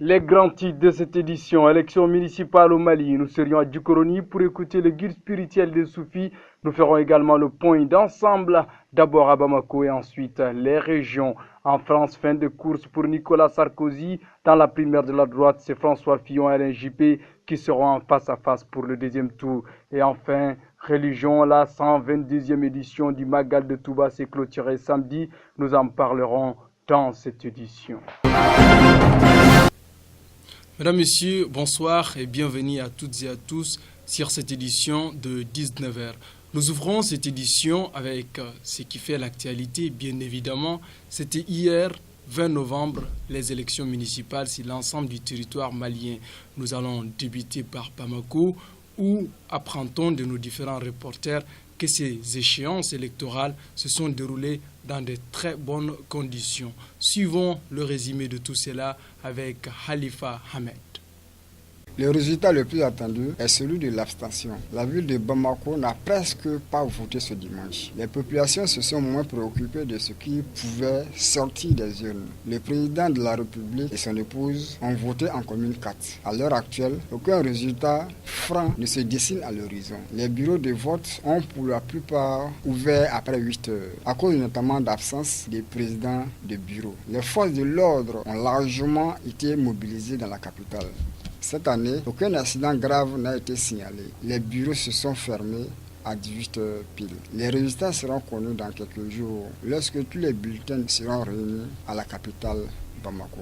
Les grands titres de cette édition, élection municipale au Mali. Nous serions à Djoukoroni pour écouter le guide spirituel des soufis. Nous ferons également le point d'ensemble, d'abord à Bamako et ensuite les régions. En France, fin de course pour Nicolas Sarkozy. Dans la primaire de la droite, c'est François Fillon et Alain Juppé qui seront en face à face pour le deuxième tour. Et enfin, religion, la 122e édition du Magal de Touba s'est clôturée samedi. Nous en parlerons dans cette édition. Mesdames, Messieurs, bonsoir et bienvenue à toutes et à tous sur cette édition de 19h. Nous ouvrons cette édition avec ce qui fait l'actualité, bien évidemment. C'était hier, 20 novembre, les élections municipales sur l'ensemble du territoire malien. Nous allons débuter par Bamako, où apprend-on de nos différents reporters que ces échéances électorales se sont déroulées dans de très bonnes conditions. Suivons le résumé de tout cela avec Khalifa Ahmed. Le résultat le plus attendu est celui de l'abstention. La ville de Bamako n'a presque pas voté ce dimanche. Les populations se sont moins préoccupées de ce qui pouvait sortir des urnes. Le président de la République et son épouse ont voté en commune 4. À l'heure actuelle, aucun résultat franc ne se dessine à l'horizon. Les bureaux de vote ont pour la plupart ouvert après 8 heures, à cause notamment d'absence des présidents de bureau. Les forces de l'ordre ont largement été mobilisées dans la capitale. Cette année, aucun accident grave n'a été signalé. Les bureaux se sont fermés à 18h pile. Les résultats seront connus dans quelques jours, lorsque tous les bulletins seront réunis à la capitale Bamako.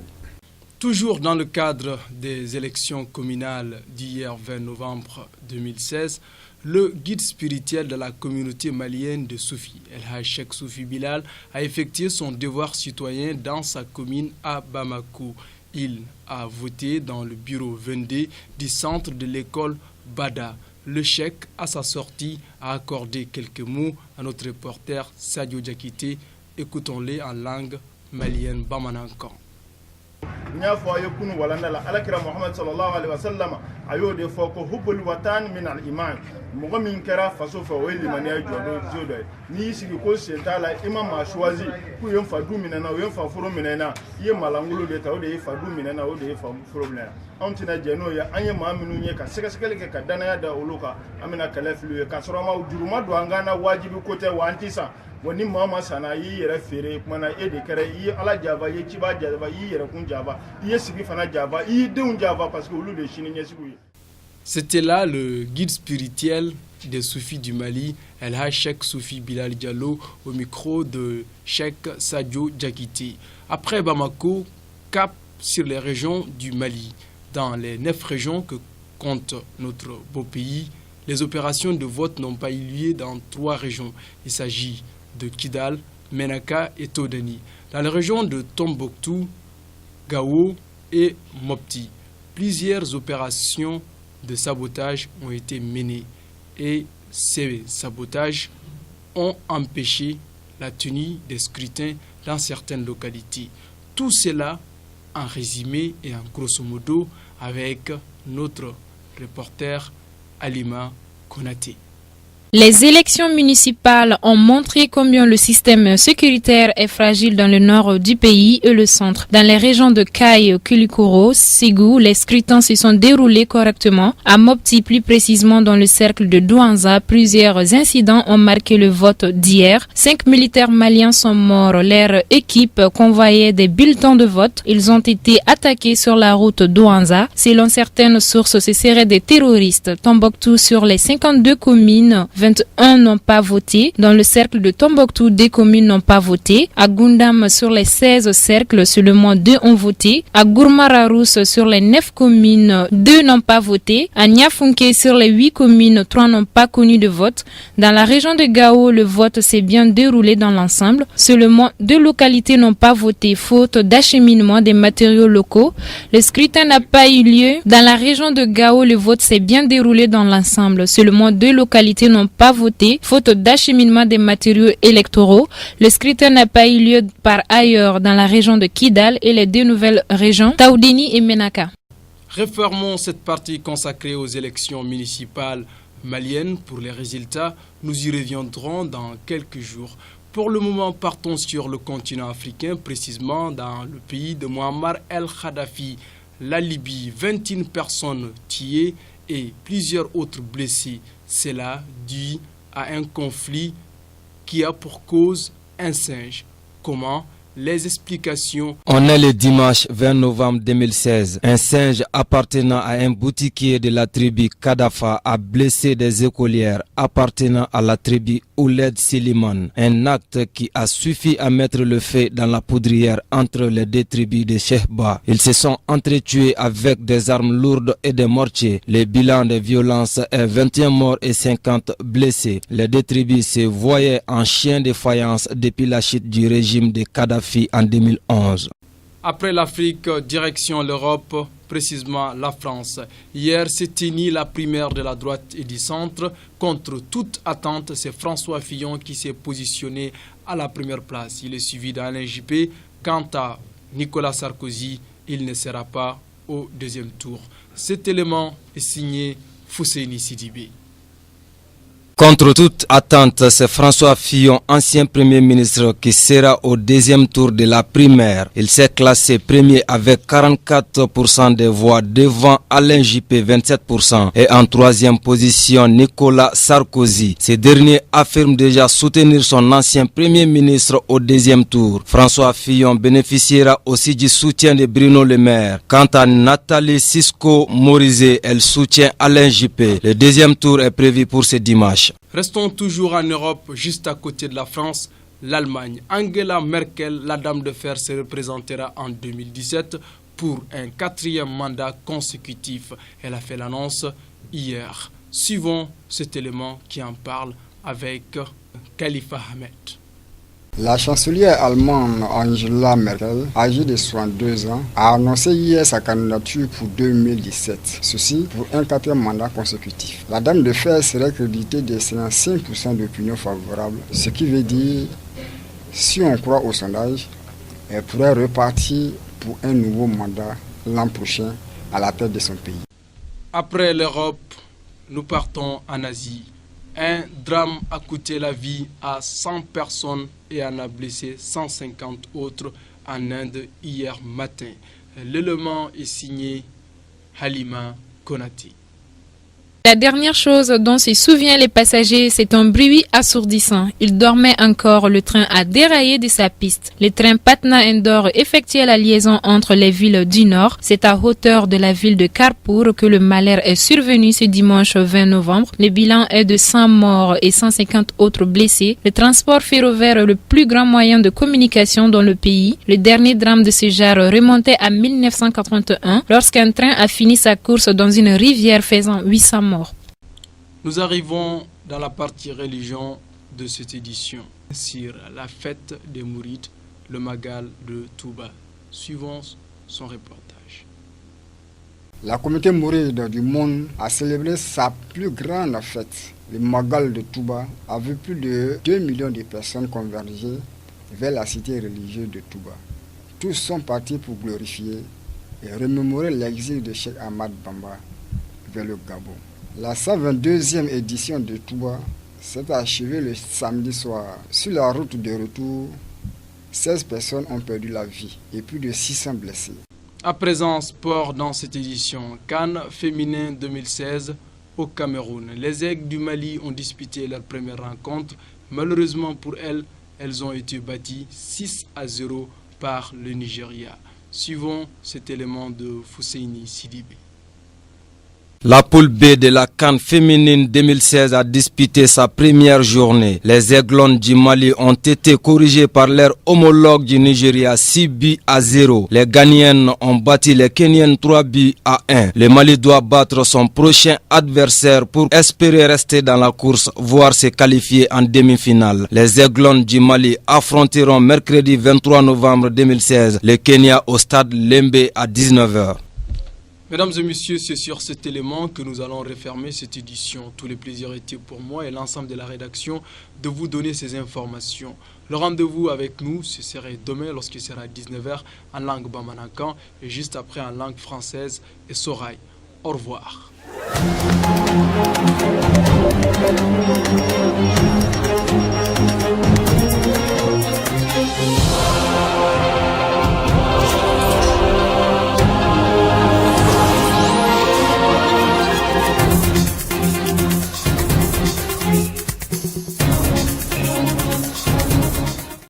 Toujours dans le cadre des élections communales d'hier 20 novembre 2016, le guide spirituel de la communauté malienne de Soufi, El Hadj Cheikh Soufi Bilal, a effectué son devoir citoyen dans sa commune à Bamako. Il a voté dans le bureau 22 du centre de l'école Bada. Le cheikh, à sa sortie, a accordé quelques mots à notre reporter Sadio Diakité. Écoutons-les en langue malienne bamanankan. nya fo ay kunu walanda la alakira muhammad sallallahu alaihi wasallam ayo de fo ko hubul watan min al iman mo min kara faso fa weli man ya jodo ni sigi ko sentala imam ma choisi ku yem fa du minana yem fa furo minana ye malangulu de taw de fa du minana o de fa problème antina jeno ya anye ma minu nye ka sekele ke ka dana ya da uluka amina kalaflu ka soroma juruma do angana wajibi kote wa antisa wani mama sana yi yere fere mana ede kare yi ala java yi kiba java yi yere kun java yi sigi fana java yi deun java parce que olu de chini nyesigu. C'était là le guide spirituel des soufis du Mali, El Hadj Cheikh Soufi Bilal Diallo, au micro de Cheikh Sadio Diakité. Après Bamako, cap sur les régions du Mali. Dans les 9 régions que compte notre beau pays, les opérations de vote n'ont pas eu lieu dans 3 régions. Il s'agit de Kidal, Menaka et Todani. Dans la région de Tombouctou, Gao et Mopti, plusieurs opérations de sabotage ont été menées et ces sabotages ont empêché la tenue des scrutins dans certaines localités. Tout cela en résumé et en grosso modo avec notre reporter Alima Konaté. Les élections municipales ont montré combien le système sécuritaire est fragile dans le nord du pays et le centre. Dans les régions de Kaye, Kulikoro, Ségou, les scrutins se sont déroulés correctement. À Mopti, plus précisément dans le cercle de Douanza, plusieurs incidents ont marqué le vote d'hier. 5 militaires maliens sont morts. Leur équipe convoyait des bulletins de vote. Ils ont été attaqués sur la route Douanza. Selon certaines sources, ce seraient des terroristes. Tombouctou, sur les 52 communes, 21 n'ont pas voté. Dans le cercle de Tombouctou, des communes n'ont pas voté. À Goundam, sur les 16 cercles, seulement 2 ont voté. À Gourmararous, sur les 9 communes, 2 n'ont pas voté. À Niafunke, sur les 8 communes, 3 n'ont pas connu de vote. Dans la région de Gao, le vote s'est bien déroulé dans l'ensemble. Seulement 2 localités n'ont pas voté, faute d'acheminement des matériaux locaux. Le scrutin n'a pas eu lieu. Dans la région de Gao, le vote s'est bien déroulé dans l'ensemble. Seulement 2 localités n'ont pas voté, faute d'acheminement des matériaux électoraux. Le scrutin n'a pas eu lieu par ailleurs dans la région de Kidal et les 2 nouvelles régions, Taoudini et Menaka. Refermons cette partie consacrée aux élections municipales maliennes pour les résultats. Nous y reviendrons dans quelques jours. Pour le moment, partons sur le continent africain, précisément dans le pays de Muammar el-Kadhafi. la Libye, 21 personnes tuées et plusieurs autres blessés. Cela dû à un conflit qui a pour cause un singe. Comment? Les explications. On est le dimanche 20 novembre 2016. Un singe appartenant à un boutiquier de la tribu Kadafa a blessé des écolières appartenant à la tribu Ouled Siliman. Un acte qui a suffi à mettre le feu dans la poudrière entre les deux tribus de Chehba. Ils se sont entretués avec des armes lourdes et des mortiers. Le bilan des violences est 21 morts et 50 blessés. Les deux tribus se voyaient en chiens de faïence depuis la chute du régime de Kadhafi en 2011. Après l'Afrique, direction l'Europe, précisément la France. Hier s'est tenue la primaire de la droite et du centre. Contre toute attente, c'est François Fillon qui s'est positionné à la première place. Il est suivi d'Alain Juppé. Quant à Nicolas Sarkozy, il ne sera pas au deuxième tour. Cet élément est signé Fousseini Sidibé. Contre toute attente, c'est François Fillon, ancien Premier ministre, qui sera au deuxième tour de la primaire. Il s'est classé premier avec 44% des voix devant Alain Juppé, 27%, et en troisième position Nicolas Sarkozy. Ce dernier affirme déjà soutenir son ancien Premier ministre au deuxième tour. François Fillon bénéficiera aussi du soutien de Bruno Le Maire. Quant à Nathalie Sisco-Morizet, elle soutient Alain Juppé. Le deuxième tour est prévu pour ce dimanche. Restons toujours en Europe, juste à côté de la France, l'Allemagne. Angela Merkel, la dame de fer, se représentera en 2017 pour un 4e mandat consécutif. Elle a fait l'annonce hier. Suivons cet élément qui en parle avec Khalifa Ahmed. La chancelière allemande Angela Merkel, âgée de 62 ans, a annoncé hier sa candidature pour 2017. Ceci pour un 4e mandat consécutif. La dame de fer serait créditée de 55% d'opinion favorable, ce qui veut dire, si on croit au sondage, elle pourrait repartir pour un nouveau mandat l'an prochain à la tête de son pays. Après l'Europe, nous partons en Asie. Un drame a coûté la vie à 100 personnes et en a blessé 150 autres en Inde hier matin. L'élément est signé Halima Konati. La dernière chose dont se souviennent les passagers, c'est un bruit assourdissant. Ils dormaient encore, le train a déraillé de sa piste. Le train Patna-Indore effectuait la liaison entre les villes du Nord. C'est à hauteur de la ville de Kharpur que le malheur est survenu ce dimanche 20 novembre. Le bilan est de 100 morts et 150 autres blessés. Le transport ferroviaire est le plus grand moyen de communication dans le pays. Le dernier drame de ce genre remontait à 1981 lorsqu'un train a fini sa course dans une rivière faisant 800 morts. Nous arrivons dans la partie religion de cette édition sur la fête des Mourides, le Magal de Touba. Suivons son reportage. La communauté mouride du monde a célébré sa plus grande fête. Le Magal de Touba a vu plus de 2 millions de personnes converger vers la cité religieuse de Touba. Tous sont partis pour glorifier et remémorer l'exil de Cheikh Ahmad Bamba vers le Gabon. La 122e édition de Touba s'est achevée le samedi soir. Sur la route de retour, 16 personnes ont perdu la vie et plus de 600 blessés. À présent, sport dans cette édition. CAN féminin 2016 au Cameroun. Les Aigles du Mali ont disputé leur première rencontre. Malheureusement pour elles, elles ont été battues 6-0 par le Nigeria. Suivons cet élément de Fousseini Sidibé. La poule B de la CAN féminine 2016 a disputé sa première journée. Les Aiglons du Mali ont été corrigés par leur homologue du Nigeria 6-0. Les Ghanéennes ont battu les Kenyennes 3-1. Le Mali doit battre son prochain adversaire pour espérer rester dans la course, voire se qualifier en demi-finale. Les Aiglons du Mali affronteront mercredi 23 novembre 2016 le Kenya au stade Lembe à 19h. Mesdames et messieurs, c'est sur cet élément que nous allons refermer cette édition. Tous les plaisirs étaient pour moi et l'ensemble de la rédaction de vous donner ces informations. Le rendez-vous avec nous, ce serait demain lorsqu'il sera 19h en langue Bamanankan et juste après en langue française et Soraï. Au revoir.